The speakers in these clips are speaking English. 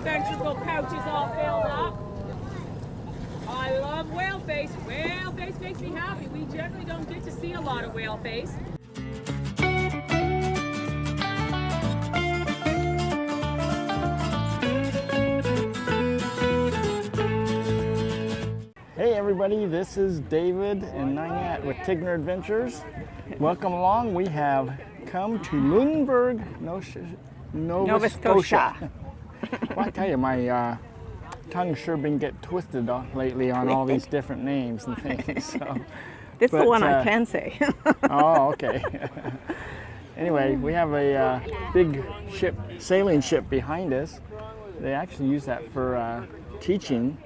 ventricle pouches all filled up. I love whale face. Whale face makes me happy. We generally don't get to see a lot of whale face. Hey everybody, this is David and Ninette with Tigner Adventures. Welcome along. We have come to Lunenburg, Nova Scotia. Well, I tell you, my tongue's sure been getting twisted lately on all these different names and things. So, this is the one I can say. Oh, okay. Anyway, we have a big ship, sailing ship behind us. They actually use that for teaching.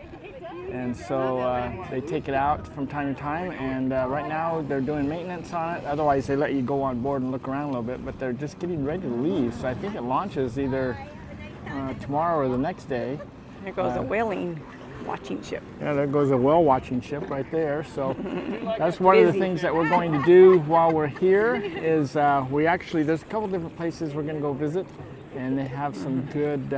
And so they take it out from time to time, and right now they're doing maintenance on it. Otherwise they let you go on board and look around a little bit, but they're just getting ready to leave. So I think it launches either tomorrow or the next day. There goes a whaling watching ship. Yeah, there goes a whale watching ship right there. So that's one of the things that we're going to do while we're here is there's a couple different places we're going to go visit, and they have some good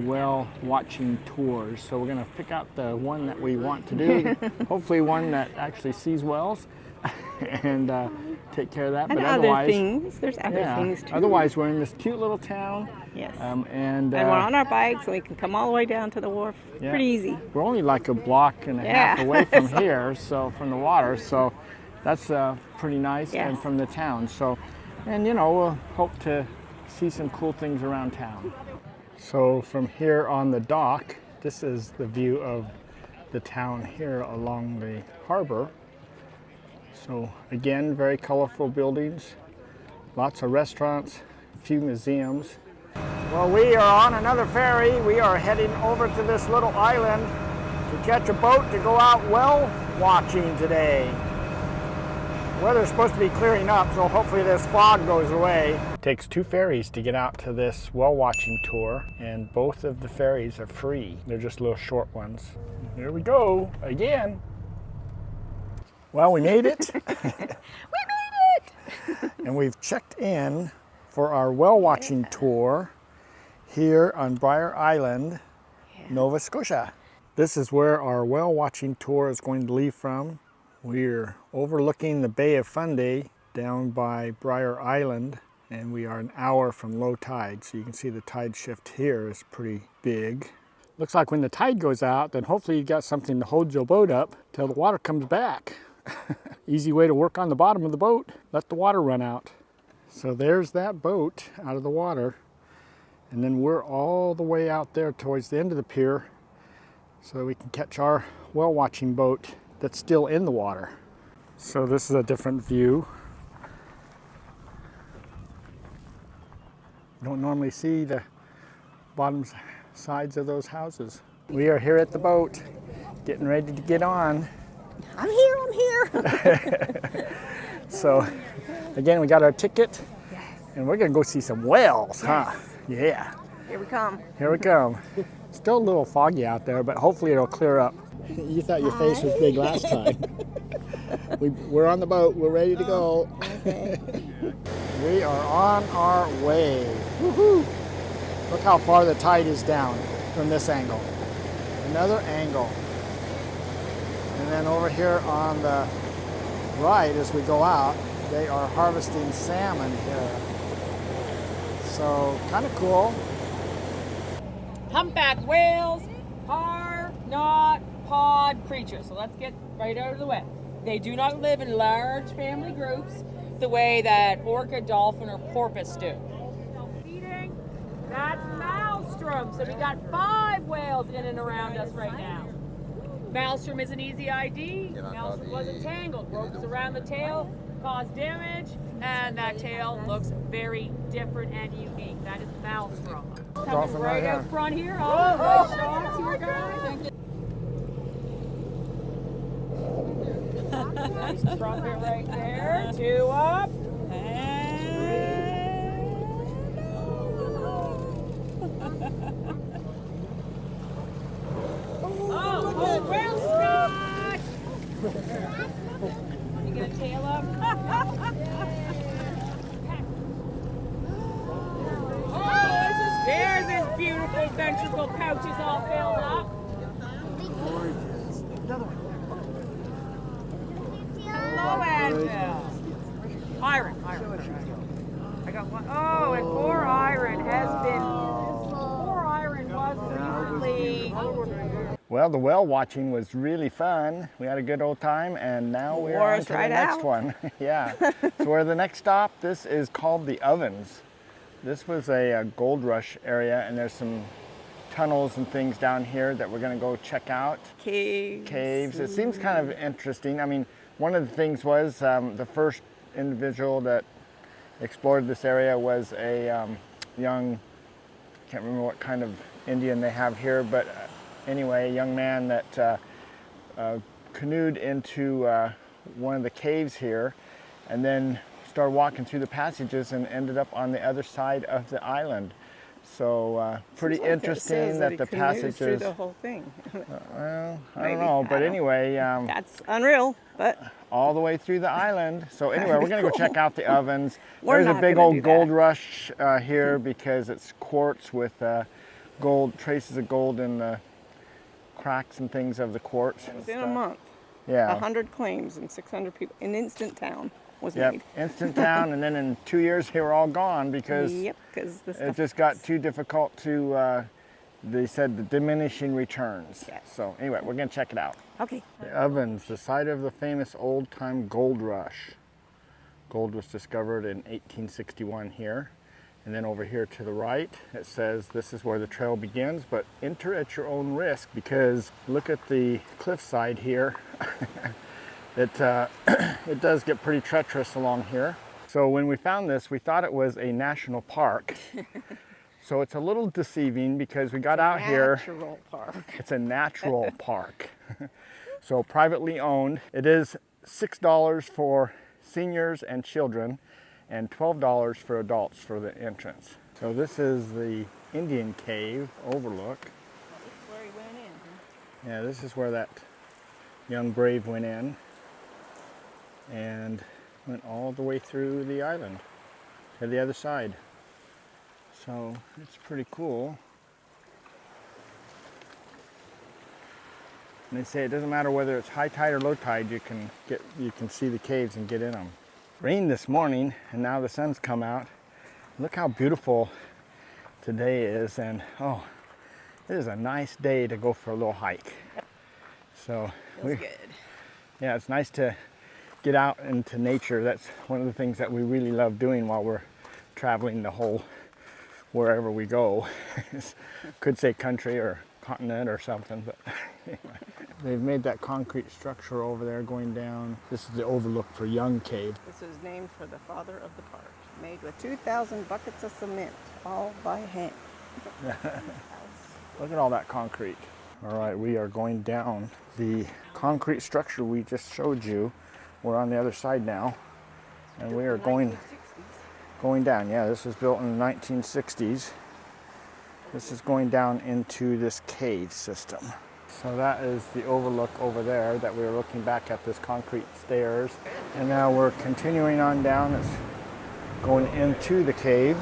whale watching tours. So we're going to pick out the one that we want to do, hopefully one that actually sees whales, and take care of that. And but other otherwise, things, there's other things too. Otherwise we're in this cute little town. Yes. And we're on our bikes, so we can come all the way down to the wharf. Yeah. Pretty easy. We're only like a block and a half away from here, so from the water, so that's pretty nice. Yes. And from the town. So, and you know, we'll hope to see some cool things around town. So from here on the dock, this is the view of the town here along the harbor. So again, very colorful buildings, lots of restaurants, a few museums. Well, we are on another ferry. We are heading over to this little island to catch a boat to go out whale watching today. The weather's supposed to be clearing up, so hopefully this fog goes away. It takes 2 ferries to get out to this whale watching tour, and both of the ferries are free. They're just little short ones. Here we go again. Well, we made it. We made it! And we've checked in for our whale watching tour here on Briar Island, Nova Scotia. This is where our whale watching tour is going to leave from. We're overlooking the Bay of Fundy down by Briar Island, and we are an hour from low tide, so you can see the tide shift here is pretty big. Looks like when the tide goes out, then hopefully you got something to hold your boat up till the water comes back. Easy way to work on the bottom of the boat, let the water run out. So there's that boat out of the water, and then we're all the way out there towards the end of the pier so we can catch our whale watching boat that's still in the water. So this is a different view. You don't normally see the bottom sides of those houses. We are here at the boat, getting ready to get on. I'm here. So again, we got our ticket, and we're gonna go see some whales, huh? Yeah. Here we come. Here we come. Still a little foggy out there, but hopefully it'll clear up. You thought your face was big last time. We're on the boat. We're ready to go. Okay. We are on our way. Woohoo! Look how far the tide is down from this angle. Another angle. And then over here on the right, as we go out, they are harvesting salmon here. So kind of cool. Humpback whales are not pod creatures, so let's get right out of the way. They do not live in large family groups the way that orca, dolphin, or porpoise do. Feeding, that's maelstrom. So we got 5 whales in and around us right now. Maelstrom is an easy ID. Maelstrom wasn't tangled. Ropes around the tail cause damage, and that tail looks very different and unique. That is maelstrom. Coming right out front here. Oh, nice shots here, guys. Drop it right there. 2 up. Oh, whale spot! You get a tail up? Oh, there's this beautiful ventricle pouch is all filled up. Hello, Angel. Iron. I got one. Oh, and poor Iron was recently. Well, the whale watching was really fun. We had a good old time, and now we're Wore on us to the right next out. one. Yeah. So we're the next stop. This is called the Ovens. This was a gold rush area, and there's some tunnels and things down here that we're going to go check out. Caves. It seems kind of interesting. I mean, one of the things was the first individual that explored this area was a young, can't remember what kind of Indian they have here, but anyway, a young man that canoed into one of the caves here and then started walking through the passages and ended up on the other side of the island. So pretty Seems like interesting that the he canoes through passages. the whole thing. Well, I Maybe, don't know, I but don't- anyway, That's unreal, but all the way through the island. So anyway, we're gonna go check out the ovens. We're There's a not big gonna old do gold that. rush here because it's quartz with gold, traces of gold in the cracks and things of the quartz. and within a stuff. month, Yeah. 100 claims and 600 people. An instant town was Yep. made. Instant town, and then in 2 years they were all gone because Yep, because the it stuff just got too difficult to. They said the diminishing returns. Yes. So anyway, we're gonna check it out. Okay. The ovens, the site of the famous old-time gold rush. Gold was discovered in 1861 here. And then over here to the right, it says this is where the trail begins, but enter at your own risk because look at the cliffside here. It does get pretty treacherous along here. So when we found this, we thought it was a national park. So it's a little deceiving because we got out here. Natural park. It's a natural park. So privately owned. It is $6 for seniors and children and $12 for adults for the entrance. So this is the Indian Cave overlook. This is where he went in. Huh? Yeah, this is where that young brave went in and went all the way through the island to the other side. So it's pretty cool. And they say it doesn't matter whether it's high tide or low tide, you can see the caves and get in them. Rained this morning and now the sun's come out. Look how beautiful today is, and oh, it is a nice day to go for a little hike. So Feels good. yeah, it's nice to get out into nature. That's one of the things that we really love doing while we're traveling the whole wherever we go. Could say country or continent or something, but anyway. They've made that concrete structure over there going down. This is the overlook for Young Cave. This was named for the father of the park. Made with 2,000 buckets of cement, all by hand. Look at all that concrete. All right, we are going down the concrete structure we just showed you. We're on the other side now, and we are going down. Yeah, this was built in the 1960s. This is going down into this cave system. So that is the overlook over there that we were looking back at, this concrete stairs. And now we're continuing on down. It's going into the cave.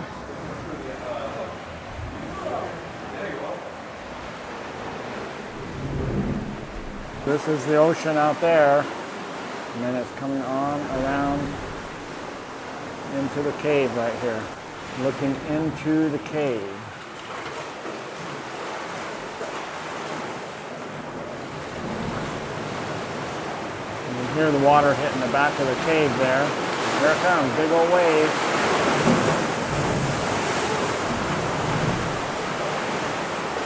This is the ocean out there. And then it's coming on around into the cave right here. Looking into the cave. You can hear the water hitting the back of the cave there. There it comes, big old wave.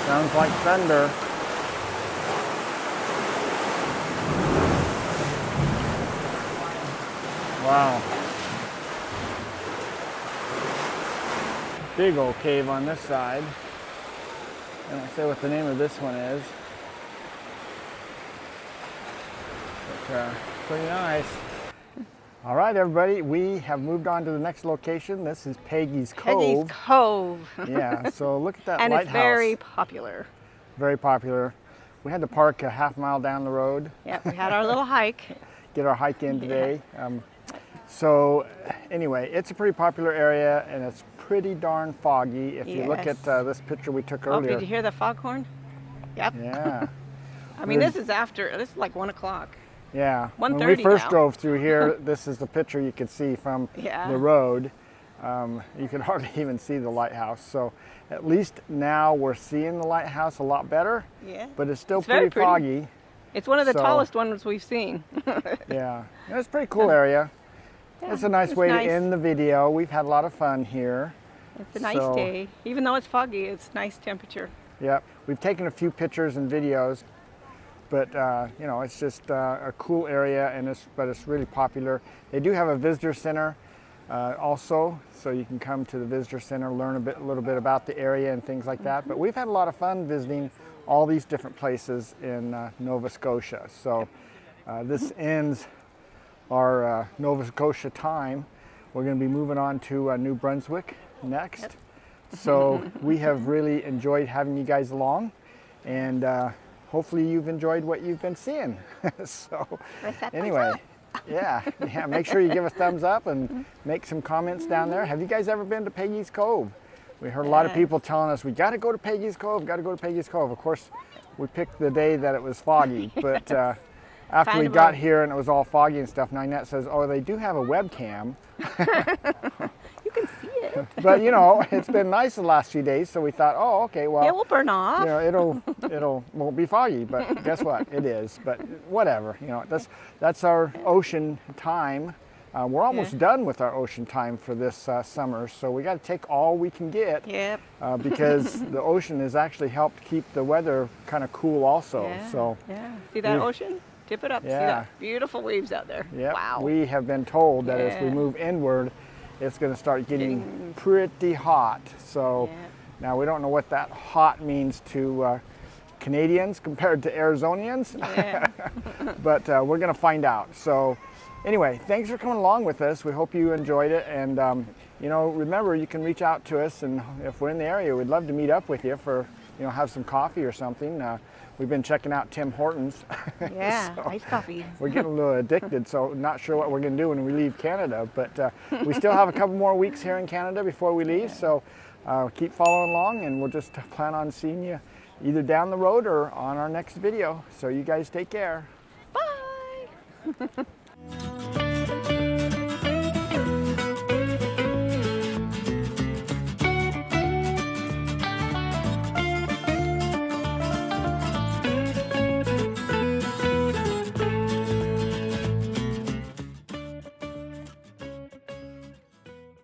Sounds like thunder. Wow. Big old cave on this side. I don't say what the name of this one is. But pretty nice. All right, everybody, we have moved on to the next location. This is Peggy's Cove. Peggy's Cove. Yeah, so look at that And lighthouse. it's very popular. Very popular. We had to park a half mile down the road. Yeah, we had our little hike. Get our hike in today. So anyway, it's a pretty popular area and it's pretty darn foggy. If you look at this picture we took earlier. Oh, did you hear the foghorn? Yep. Yeah. I mean, this is like 1 o'clock. Yeah. When 1:30 we first now. drove through here, this is the picture you could see from the road. You could hardly even see the lighthouse. So at least now we're seeing the lighthouse a lot better. Yeah. But it's still very pretty foggy. It's one of the So- tallest ones we've seen. Yeah. It's a pretty cool area. Yeah, It's a nice it's way nice. to end the video. We've had a lot of fun here. It's a nice So- day. Even though it's foggy, it's nice temperature. Yep. We've taken a few pictures and videos, but you know, it's just a cool area, but it's really popular. They do have a visitor center also, so you can come to the visitor center, learn a little bit about the area and things like that. But we've had a lot of fun visiting all these different places in Nova Scotia. So this ends our Nova Scotia time. We're going to be moving on to New Brunswick next. Yep. So we have really enjoyed having you guys along, and hopefully you've enjoyed what you've been seeing. So anyway, yeah, make sure you give a thumbs up and make some comments down there. Have you guys ever been to Peggy's Cove? We heard a lot of people telling us, we got to go to Peggy's Cove, got to go to Peggy's Cove. Of course, we picked the day that it was foggy, but after we got here and it was all foggy and stuff, Ninette says, oh, they do have a webcam. You can see it. But you know, it's been nice the last few days, so we thought, oh, okay, well, It will burn off. you know, it'll won't be foggy, but guess what? It is. But whatever, you know, that's our ocean time. We're almost done with our ocean time for this summer, so we got to take all we can get. Yep. Because the ocean has actually helped keep the weather kind of cool also. Yeah. So Yeah. See that we- ocean? Tip it up. See Yeah. that? Beautiful waves out there. yeah, Wow. we have been told that as we Yeah. move inward, it's going to start getting pretty hot. So Yeah. now we don't know what that hot means to Canadians compared to Arizonians, Yeah. but we're going to find out. So anyway, thanks for coming along with us. We hope you enjoyed it. And, you know, remember, you can reach out to us. And if we're in the area, we'd love to meet up with you for, you know, have some coffee or something. We've been checking out Tim Hortons. Yeah. So Iced coffee. we're getting a little addicted, so not sure what we're going to do when we leave Canada. But we still have a couple more weeks here in Canada before we leave. So keep following along, and we'll just plan on seeing you either down the road or on our next video. So you guys take care. Bye.